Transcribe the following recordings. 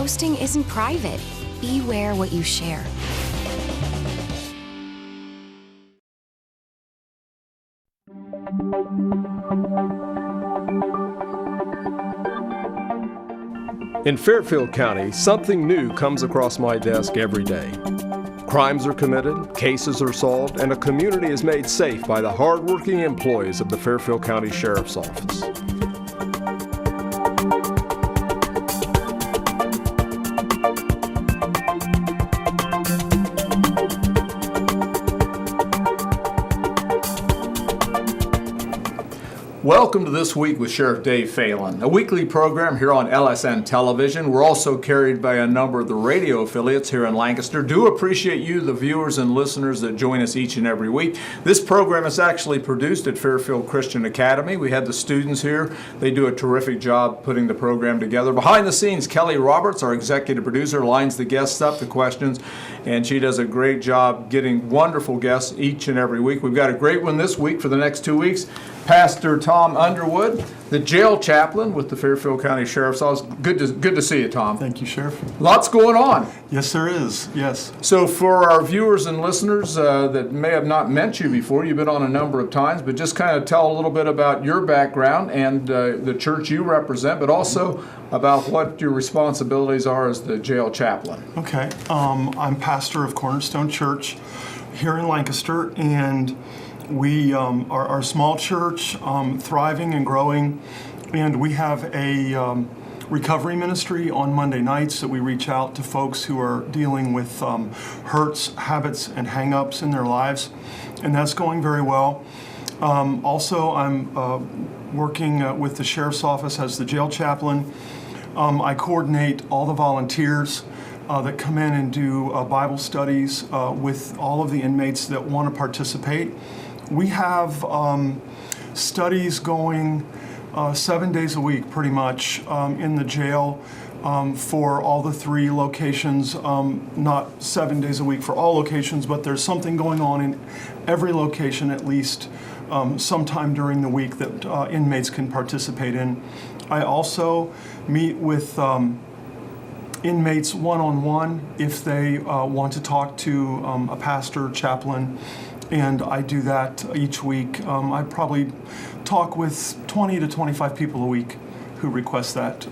posting isn't private. Beware what you share. In Fairfield County, something new comes across my desk every day. Crimes are committed, cases are solved, and a community is made safe by the hardworking employees of the Fairfield County Sheriff's Office. Welcome to This Week with Sheriff Dave Phelan, a weekly program here on LSN Television. We're also carried by a number of the radio affiliates here in Lancaster. Do appreciate you, the viewers and listeners that join us each and every week. This program is actually produced at Fairfield Christian Academy. We had the students here. They do a terrific job putting the program together. Behind the scenes, Kelly Roberts, our executive producer, lines the guests up, the questions, and she does a great job getting wonderful guests each and every week. We've got a great one this week for the next 2 weeks. Pastor Tom Underwood, the jail chaplain with the Fairfield County Sheriff's Office. Good to see you, Tom. Thank you, Sheriff. Lots going on. Yes, there is. Yes. So for our viewers and listeners that may have not met you before, you've been on a number of times, but just kind of tell a little bit about your background and the church you represent, but also about what your responsibilities are as the jail chaplain. Okay. I'm pastor of Cornerstone Church here in Lancaster, and we are a small church, thriving and growing, and we have a recovery ministry on Monday nights that we reach out to folks who are dealing with hurts, habits, and hang-ups in their lives, and that's going very well. Also, I'm working with the Sheriff's Office as the jail chaplain. I coordinate all the volunteers that come in and do Bible studies with all of the inmates that want to participate. We have studies going 7 days a week, pretty much, in the jail for all the 3 locations. Not 7 days a week for all locations, but there's something going on in every location at least sometime during the week that inmates can participate in. I also meet with inmates one-on-one if they want to talk to a pastor, chaplain, and I do that each week. I probably talk with 20 to 25 people a week who request that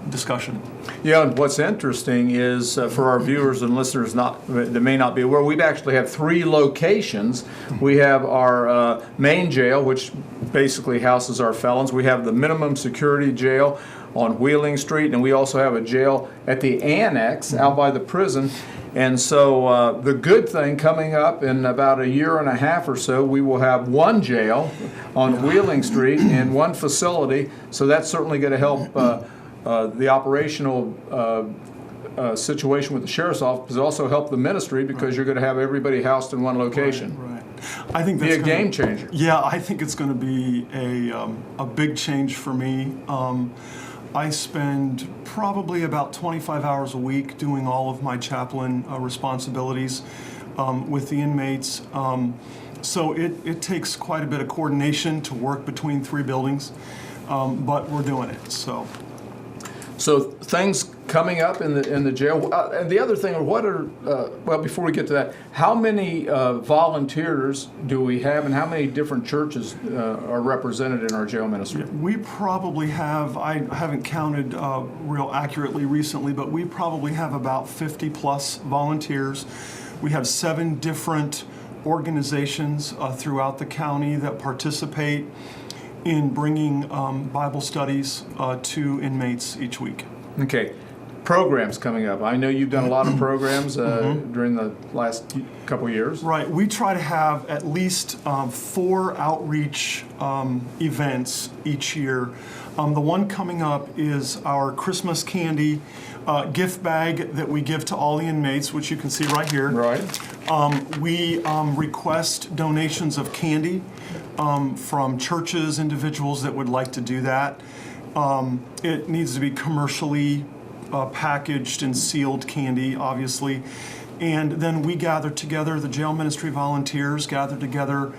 discussion. Yeah, and what's interesting is for our viewers and listeners that may not be aware, we actually have 3 locations. We have our main jail, which basically houses our felons. We have the minimum security jail on Wheeling Street, and we also have a jail at the annex out by the prison. And so the good thing coming up in about a year and a half or so, we will have 1 jail on Wheeling Street and 1 facility. So that's certainly going to help the operational situation with the Sheriff's Office, but also help the ministry because you're going to have everybody housed in 1 location. Right. I think that's be a game changer. Yeah, I think it's going to be a big change for me. I spend probably about 25 hours a week doing all of my chaplain responsibilities with the inmates. So it takes quite a bit of coordination to work between 3 buildings, but we're doing it. So things coming up in the jail. And the other thing, well, before we get to that, how many volunteers do we have, and how many different churches are represented in our jail ministry? We probably have, I haven't counted real accurately recently, but we probably have about 50 plus volunteers. We have 7 different organizations throughout the county that participate in bringing Bible studies to inmates each week. Okay. Programs coming up. I know you've done a lot of programs during the last couple years. Right. We try to have at least 4 outreach events each year. The one coming up is our Christmas candy gift bag that we give to all the inmates, which you can see right here. Right. We request donations of candy from churches, individuals that would like to do that. It needs to be commercially packaged and sealed candy, obviously. And then we gather together, the jail ministry volunteers gather together.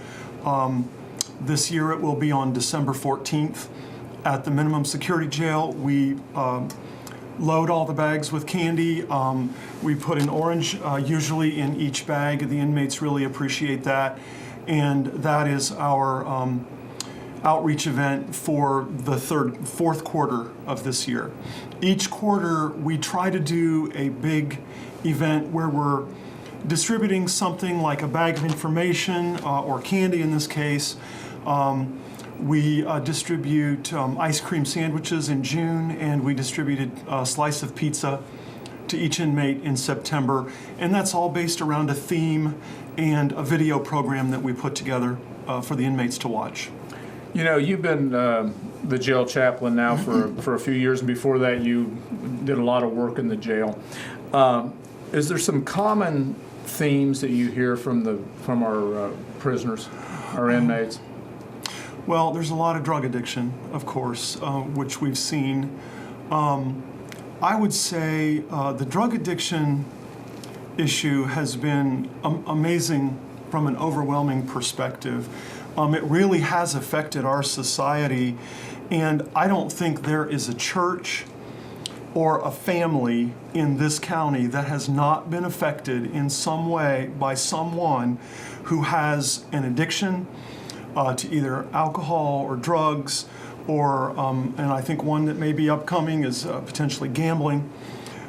This year it will be on December 14th at the minimum security jail. We load all the bags with candy. We put an orange usually in each bag. The inmates really appreciate that. And that is our outreach event for the fourth quarter of this year. Each quarter, we try to do a big event where we're distributing something like a bag of information or candy in this case. We distribute ice cream sandwiches in June, and we distributed a slice of pizza to each inmate in September. And that's all based around a theme and a video program that we put together for the inmates to watch. You know, you've been the jail chaplain now for a few years, and before that you did a lot of work in the jail. Is there some common themes that you hear from our prisoners, our inmates? Well, there's a lot of drug addiction, of course, which we've seen. I would say the drug addiction issue has been amazing from an overwhelming perspective. It really has affected our society, and I don't think there is a church or a family in this county that has not been affected in some way by someone who has an addiction to either alcohol or drugs, or, and I think one that may be upcoming is potentially gambling.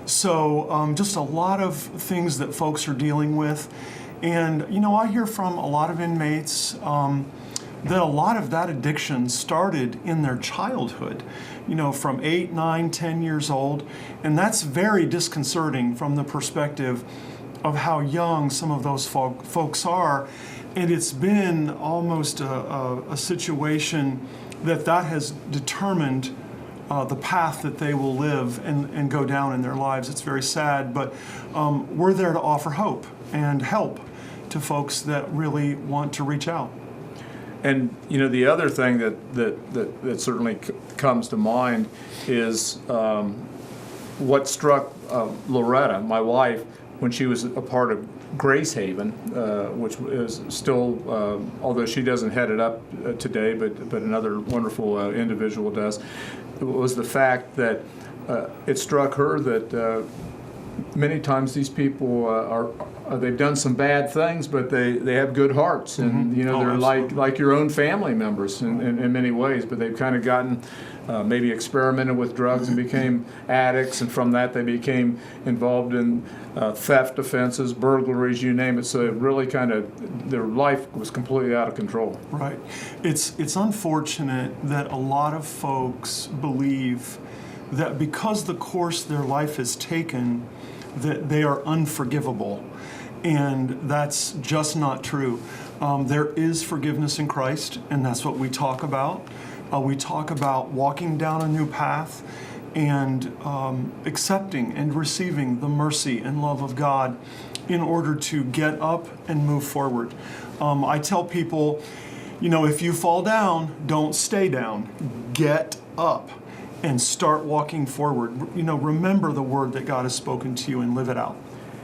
So just a lot of things that folks are dealing with. And, you know, I hear from a lot of inmates that a lot of that addiction started in their childhood, you know, from 8, 9, 10 years old. And that's very disconcerting from the perspective of how young some of those folks are. And it's been almost a situation that has determined the path that they will live and go down in their lives. It's very sad, but we're there to offer hope and help to folks that really want to reach out. And you know, the other thing that certainly comes to mind is what struck Loretta, my wife, when she was a part of Grace Haven, which is still, although she doesn't head it up today, but another wonderful individual does, was the fact that it struck her that many times these people they've done some bad things, but they have good hearts, and you know, they're like your own family members in many ways. But they've kind of gotten maybe experimented with drugs and became addicts, and from that they became involved in theft offenses, burglaries, you name it. So it really kind of, their life was completely out of control. Right. It's unfortunate that a lot of folks believe that because the course their life has taken, that they are unforgivable. And that's just not true. There is forgiveness in Christ, and that's what we talk about. We talk about walking down a new path and accepting and receiving the mercy and love of God in order to get up and move forward. I tell people, you know, if you fall down, don't stay down. Get up and start walking forward. You know, remember the word that God has spoken to you and live it out.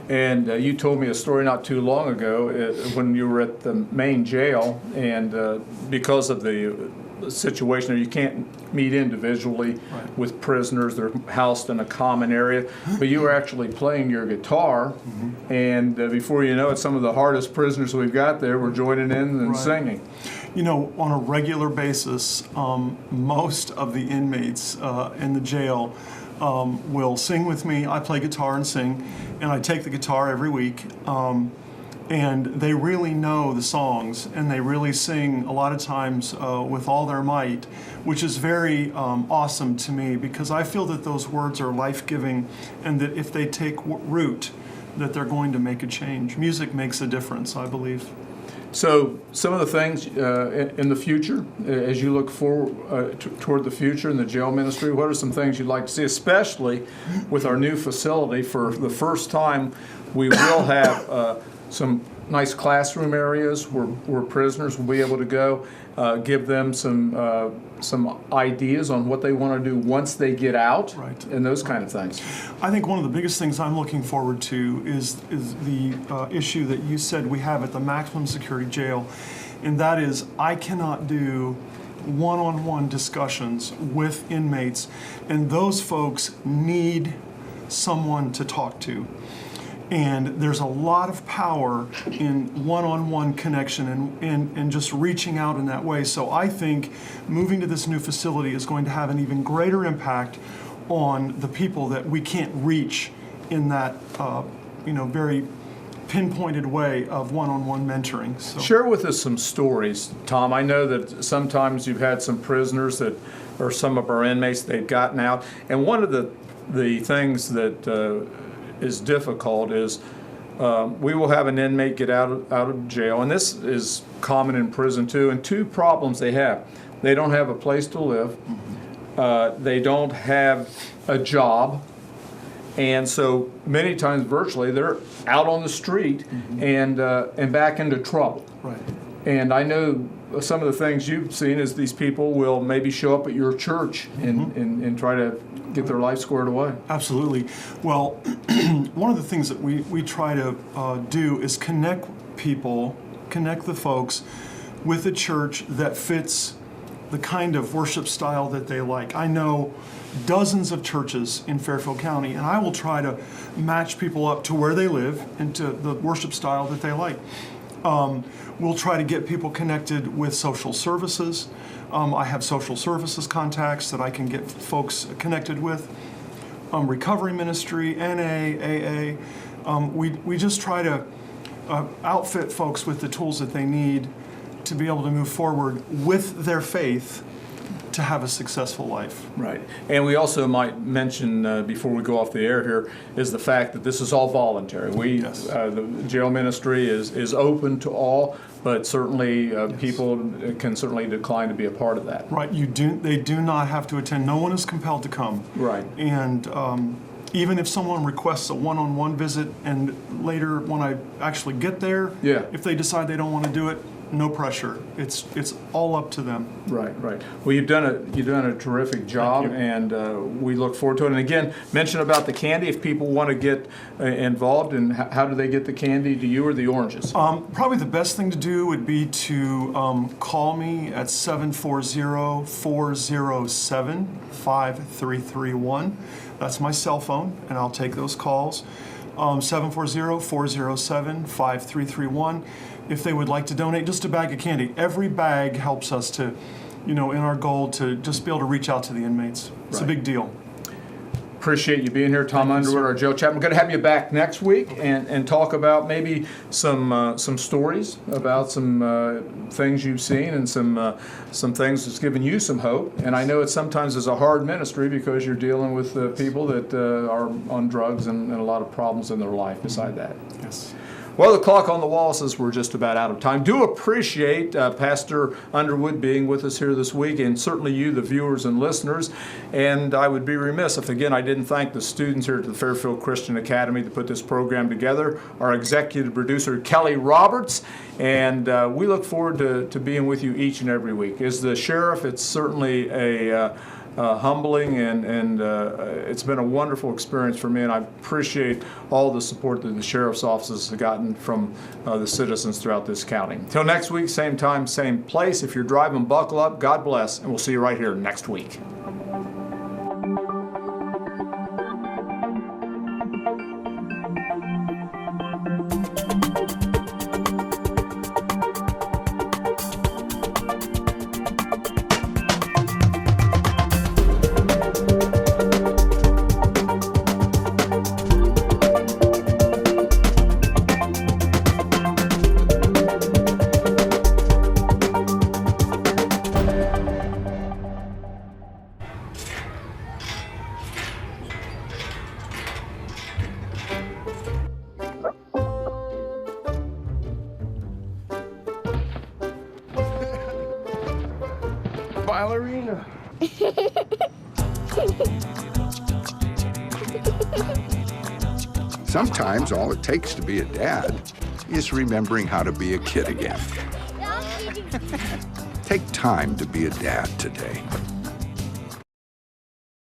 And you told me a story not too long ago when you were at the main jail, and because of the situation there, you can't meet individually with prisoners. They're housed in a common area. But you were actually playing your guitar, and before you know it, some of the hardest prisoners we've got there were joining in and singing. You know, on a regular basis, most of the inmates in the jail will sing with me. I play guitar and sing, and I take the guitar every week. And they really know the songs, and they really sing a lot of times with all their might, which is very awesome to me, because I feel that those words are life-giving, and that if they take root, that they're going to make a change. Music makes a difference, I believe. So some of the things in the future, as you look forward toward the future in the jail ministry, what are some things you'd like to see, especially with our new facility? For the first time, we will have some nice classroom areas where prisoners will be able to go, give them some ideas on what they want to do once they get out, and those kind of things. I think one of the biggest things I'm looking forward to is the issue that you said we have at the maximum security jail, and that is I cannot do one-on-one discussions with inmates, and those folks need someone to talk to. And there's a lot of power in one-on-one connection and just reaching out in that way. So I think moving to this new facility is going to have an even greater impact on the people that we can't reach in that very pinpointed way of one-on-one mentoring. So. Share with us some stories, Tom. I know that sometimes you've had some prisoners that, or some of our inmates, they've gotten out, and one of the things that is difficult is we will have an inmate get out of jail, and this is common in prison too, and two problems they have. They don't have a place to live, they don't have a job, and so many times virtually they're out on the street and back into trouble. Right. And I know some of the things you've seen is these people will maybe show up at your church and try to get their life squared away. Absolutely. Well, one of the things that we try to do is connect the folks with a church that fits the kind of worship style that they like. I know dozens of churches in Fairfield County, and I will try to match people up to where they live and to the worship style that they like. We'll try to get people connected with social services. I have social services contacts that I can get folks connected with. Recovery ministry, NA, AA. We just try to outfit folks with the tools that they need to be able to move forward with their faith to have a successful life. Right. And we also might mention, before we go off the air here, is the fact that this is all voluntary. Yes. The jail ministry is open to all, but certainly people can certainly decline to be a part of that. Right. They do not have to attend. No one is compelled to come. Right. And even if someone requests a one-on-one visit, and later when I actually get there, if they decide they don't want to do it, no pressure. It's all up to them. Right. Well, you've done a terrific job, and we look forward to it. And again, mention about the candy if people want to get involved. And how do they get the candy? To you or the oranges? Probably the best thing to do would be to call me at 740-407-5331. That's my cell phone, and I'll take those calls. 740-407-5331. If they would like to donate just a bag of candy. Every bag helps us to, in our goal to just be able to reach out to the inmates. It's a big deal. Appreciate you being here, Tom Underwood, our jail chaplain. We're going to have you back next week and talk about maybe some stories about some things you've seen and some things that's given you some hope. And I know it sometimes is a hard ministry because you're dealing with people that are on drugs and a lot of problems in their life beside that. Yes. Well, the clock on the wall says we're just about out of time. Do appreciate Pastor Underwood being with us here this week, and certainly you, the viewers and listeners. And I would be remiss if, again, I didn't thank the students here at the Fairfield Christian Academy to put this program together, our executive producer, Kelly Roberts, and we look forward to being with you each and every week. As the sheriff, it's certainly a humbling, and it's been a wonderful experience for me, and I appreciate all the support that the sheriff's offices have gotten from the citizens throughout this county. Until next week, same time, same place. If you're driving, buckle up. God bless, and we'll see you right here next week. Ballerina. Sometimes all it takes to be a dad is remembering how to be a kid again. Take time to be a dad today.